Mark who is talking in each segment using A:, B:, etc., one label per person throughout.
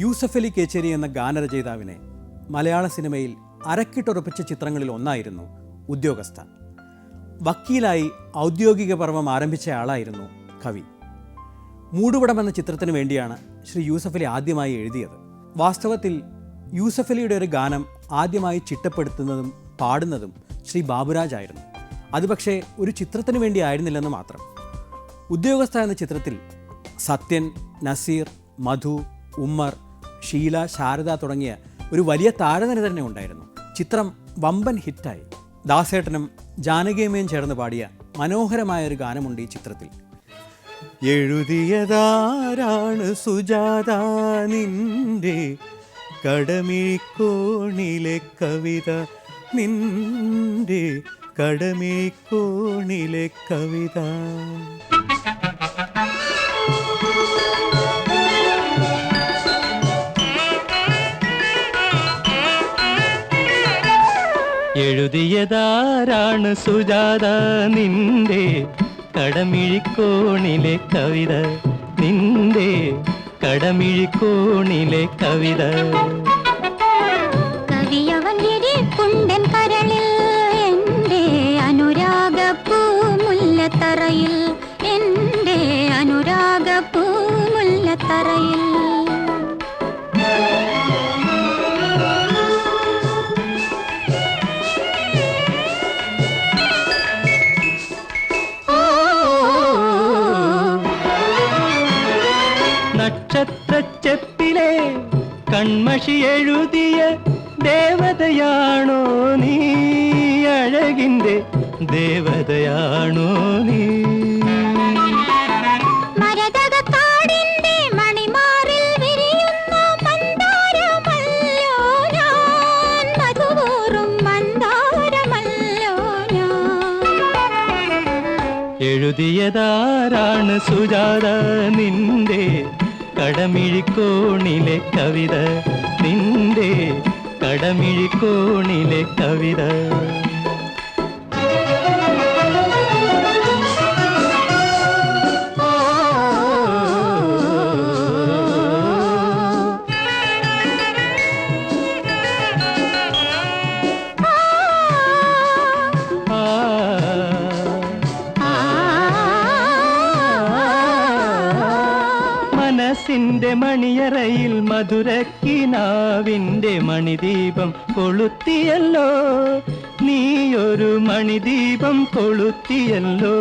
A: യൂസഫ് അലി കേച്ചേരി എന്ന ഗാനരചയിതാവിനെ മലയാള സിനിമയിൽ അരക്കിട്ടുറപ്പിച്ച ചിത്രങ്ങളിൽ ഒന്നായിരുന്നു ഉദ്യോഗസ്ഥ. വക്കീലായി ഔദ്യോഗിക പർവ്വം ആരംഭിച്ച ആളായിരുന്നു കവി. മൂടുപടം എന്ന ചിത്രത്തിന് വേണ്ടിയാണ് ശ്രീ യൂസഫ് അലി ആദ്യമായി എഴുതിയത്. വാസ്തവത്തിൽ യൂസഫ് അലിയുടെ ഒരു ഗാനം ആദ്യമായി ചിട്ടപ്പെടുത്തുന്നതും പാടുന്നതും ശ്രീ ബാബുരാജ് ആയിരുന്നു. അത് പക്ഷേ ഒരു ചിത്രത്തിന് വേണ്ടി ആയിരുന്നില്ലെന്ന് മാത്രം. ഉദ്യോഗസ്ഥ എന്ന ചിത്രത്തിൽ സത്യൻ, നസീർ, മധു, ഉമ്മർ, ഷീല, ശാരദ തുടങ്ങിയ ഒരു വലിയ താരനിര തന്നെ ഉണ്ടായിരുന്നു. ചിത്രം വമ്പൻ ഹിറ്റായി. ദാസേട്ടനും ജാനകിയമ്മയും ചേർന്ന് പാടിയ മനോഹരമായൊരു ഗാനമുണ്ട് ഈ ചിത്രത്തിൽ. എഴുതിയതാരാണ് സുജാത നിന്റെ കടമിഴിക്കോണിലെ കവിത, നിന്റെ കടമിഴിക്കോണിലെ കവിത.
B: എഴുതിയതാരാണ് സുജാത നിന്റെ കടമിഴിക്കോണിലെ കവിത, നിന്റെ കടമിഴിക്കോണിലെ കവിത.
C: കവിയവൻ കരളിൽ എൻ്റെ അനുരാഗപ്പൂ മുല്ലത്തറയിൽ, എൻ്റെ അനുരാഗപ്പൂ മുല്ലത്തറയിൽ.
B: നക്ഷത്രച്ചെപ്പിലെ കൺമഷി എഴുതിയ ദേവതയാണോ നീ, അഴകിൻ്റെ ദേവതയാണോ നീ.
C: മരതകക്കാടിൻ്റെ മണിമാറിൽ വിരിയുന്ന മന്ദാരമല്ലോ ഞാൻ, മധുവൂറും മന്ദാരമല്ലോ ഞാൻ.
B: എഴുതിയതാരാണ് സുജാത നിന്റെ കടമിഴിക്കോണിലെ കവിത, നിന്റെ കടമിഴിക്കോണിലെ കവിത. മനസ്സിന്റെ മണിയറയിൽ മധുരക്കിനാവിൻ്റെ മണിദീപം കൊളുത്തിയല്ലോ, നീയൊരു മണിദീപം കൊളുത്തിയല്ലോ.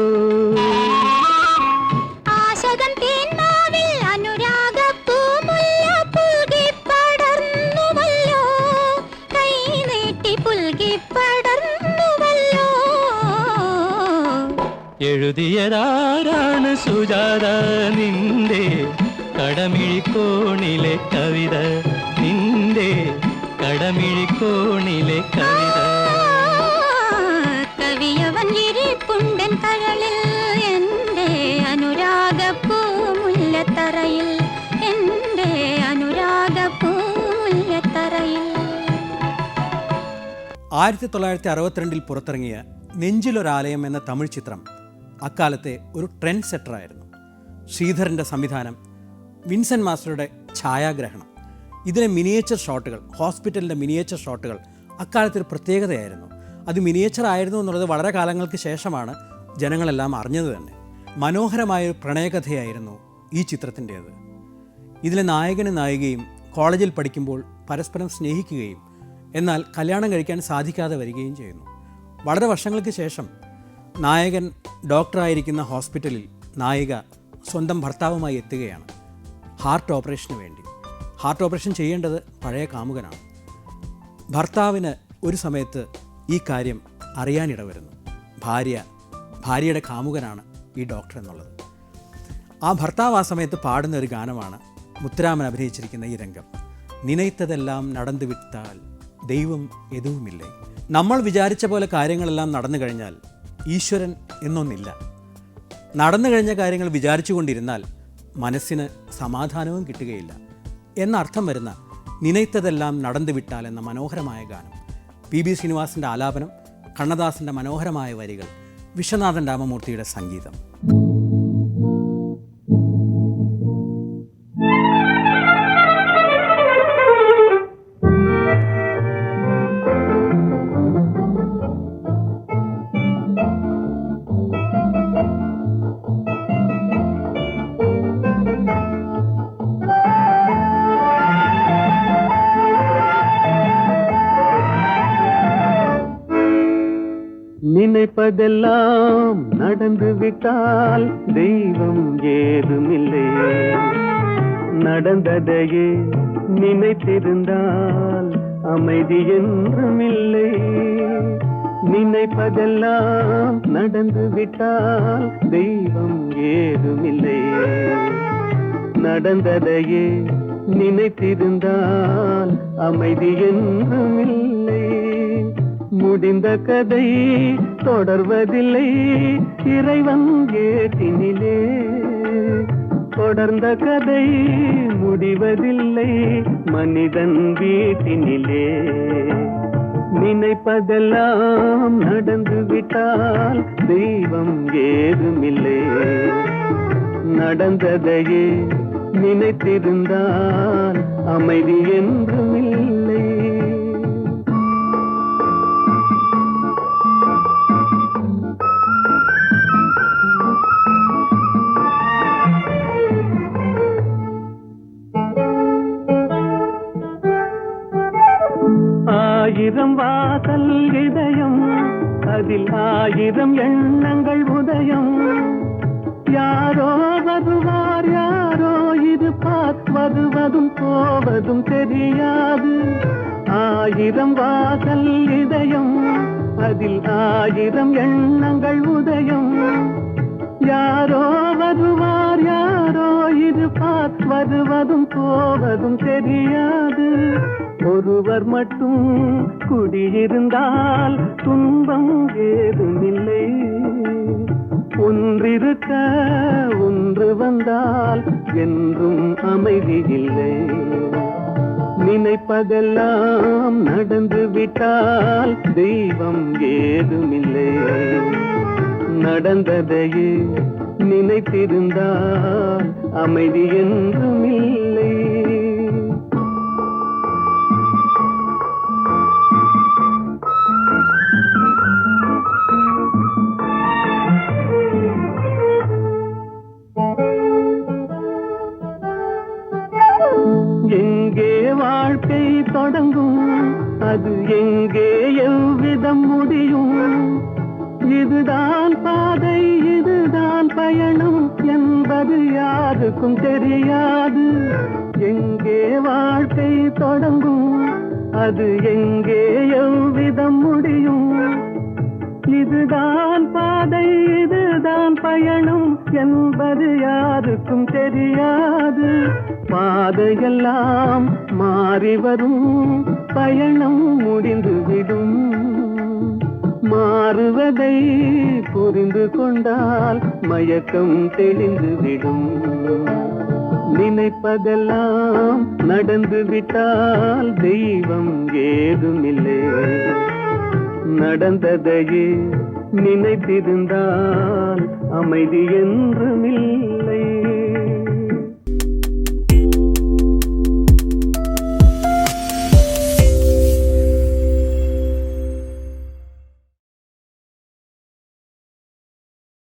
C: ആശകം തേന്മാവിൽ അനുരാഗപ്പൂ മുല്ല പുൽകി പടർന്നുവല്ലോ, കൈ നീട്ടി പുൽകി പടർന്നുവല്ലോ.
B: എഴുതിയതാരാണ് സുജാത നിന്റെ കടമിഴിക്കോണിലെ കവിത, നിന്റെ കടമിഴിക്കോണിലെ കവിത.
C: കവിയവൻ ഇരിപ്പുണ്ടൻ കരളിൽ എൻ്റെ അനുരാഗപ്പൂ മുല്ലത്തറയിൽ, എൻ്റെ അനുരാഗപ്പൂ മുല്ലത്തറയിൽ.
A: 1962 പുറത്തിറങ്ങിയ നെഞ്ചിലൊരാലയം എന്ന തമിഴ് ചിത്രം അക്കാലത്തെ ഒരു ട്രെൻഡ് സെറ്ററായിരുന്നു. ശ്രീധരൻ്റെ സംവിധാനം, വിൻസെൻ്റ് മാസ്റ്ററുടെ ഛായാഗ്രഹണം, ഇതിലെ മിനിയേച്ചർ ഷോട്ടുകൾ, ഹോസ്പിറ്റലിൻ്റെ മിനിയേച്ചർ ഷോട്ടുകൾ അക്കാലത്തൊരു പ്രത്യേകതയായിരുന്നു. അത് മിനിയേച്ചർ ആയിരുന്നു എന്നുള്ളത് വളരെ കാലങ്ങൾക്ക് ശേഷമാണ് ജനങ്ങളെല്ലാം അറിഞ്ഞത് തന്നെ. മനോഹരമായൊരു പ്രണയകഥയായിരുന്നു ഈ ചിത്രത്തിൻ്റേത്. ഇതിലെ നായകനും നായികയും കോളേജിൽ പഠിക്കുമ്പോൾ പരസ്പരം സ്നേഹിക്കുകയും എന്നാൽ കല്യാണം കഴിക്കാൻ സാധിക്കാതെ വരികയും ചെയ്യുന്നു. വളരെ വർഷങ്ങൾക്ക് ശേഷം നായകൻ ഡോക്ടറായിരിക്കുന്ന ഹോസ്പിറ്റലിൽ നായിക സ്വന്തം ഭർത്താവുമായി എത്തുകയാണ് ഹാർട്ട് ഓപ്പറേഷന് വേണ്ടി. ഹാർട്ട് ഓപ്പറേഷൻ ചെയ്യേണ്ടത് പഴയ കാമുകനാണ്. ഭർത്താവിന് ഒരു സമയത്ത് ഈ കാര്യം അറിയാനിട വരുന്നു. ഭാര്യയുടെ കാമുകനാണ് ഈ ഡോക്ടർ എന്നുള്ളത്. ആ ഭർത്താവ് ആ സമയത്ത് പാടുന്ന ഒരു ഗാനമാണ് മുത്തുരാമൻ അഭിനയിച്ചിരിക്കുന്ന ഈ രംഗം. നിനൈത്തതെല്ലാം നടന്നു വിട്ടാൽ ദൈവം എതുവുമില്ലേ. നമ്മൾ വിചാരിച്ച പോലെ കാര്യങ്ങളെല്ലാം നടന്നു കഴിഞ്ഞാൽ ഈശ്വരൻ എന്നൊന്നില്ല. നടന്നു കഴിഞ്ഞ കാര്യങ്ങൾ വിചാരിച്ചു കൊണ്ടിരുന്നാൽ മനസ്സിന് സമാധാനവും കിട്ടുകയില്ല എന്നർത്ഥം വരുന്ന നിനൈത്തതെല്ലാം നടന്നു വിട്ടാൽ എന്ന മനോഹരമായ ഗാനം. പി ബി ശ്രീനിവാസിൻ്റെ ആലാപനം, കണ്ണദാസിൻ്റെ മനോഹരമായ വരികൾ, വിശ്വനാഥൻ രാമമൂർത്തിയുടെ സംഗീതം.
D: நினைப்பதெல்லாம் நடந்து விட்டால் தெய்வம் ஏதுமில்லை. நடந்ததையே நினைத்திருந்தால் அமைதி என்றுமில்லை. நினைப்பதெல்லாம் நடந்து விட்டால் தெய்வம் ஏதுமில்லை. நடந்ததையே நினைத்திருந்தால் அமைதி என்றுமில்லை. முடிந்த கதை தொடர்வதில்லை இறைவன் ஏட்டினிலே. தொடர்ந்த கதை முடிவதில்லை மனிதன் வீட்டினிலே. நினைப்பதெல்லாம் நடந்து விட்டால் தெய்வம் ஏதுமில்லை. நடந்ததையே நினைத்திருந்தால் அமைதி என்றுமில்லை. ஆயிரம் வாசல் இதயம், அதில் ஆயிரம் எண்ணங்கள் உதயம். யாரோ வருவார் யாரோ இருப்பார், வருவதும் போவதும் தெரியாது. ஆயிரம் வாசல் இதயம், அதில் ஆயிரம் எண்ணங்கள் உதயம். யாரோ வருவார் யாரோ இருப்பார், வருவதும் போவதும் தெரியாது. ஒருவர் மட்டும் குடியிருந்தால் துன்பம் ஏதுமில்லை. ஒன்றிருக்க ஒன்று வந்தால் என்றும் அமைதி இல்லை. நினைப்பதெல்லாம் நடந்து விட்டால் தெய்வம் ஏதுமில்லை. நடந்ததையே நினைத்திருந்தால் அமைதி என்றுமில்லை. எங்கே வாழ்க்கை தொடங்கும், அது எங்கே எவ்விதம் முடியும்? இதுதான் பாதை இதுதான் பயணம் என்பது யாருக்கும் தெரியாது. எங்கே வாழ்க்கை தொடங்கும், அது எங்கே எவ்விதம் முடியும்? இதுதான் பாதை இதுதான் பயணம் என்பது யாருக்கும் தெரியாது. பாதையெல்லாம் மாறி வரும், பயணம் முடிந்துவிடும். மாறுவதை புரிந்து கொண்டால் மயக்கம் தெளிந்துவிடும். நினைப்பதெல்லாம் நடந்து விட்டால் தெய்வம் ஏதுமில்லை. நடந்ததையே நினைத்திருந்தால் அமைதி என்றுமில்லை.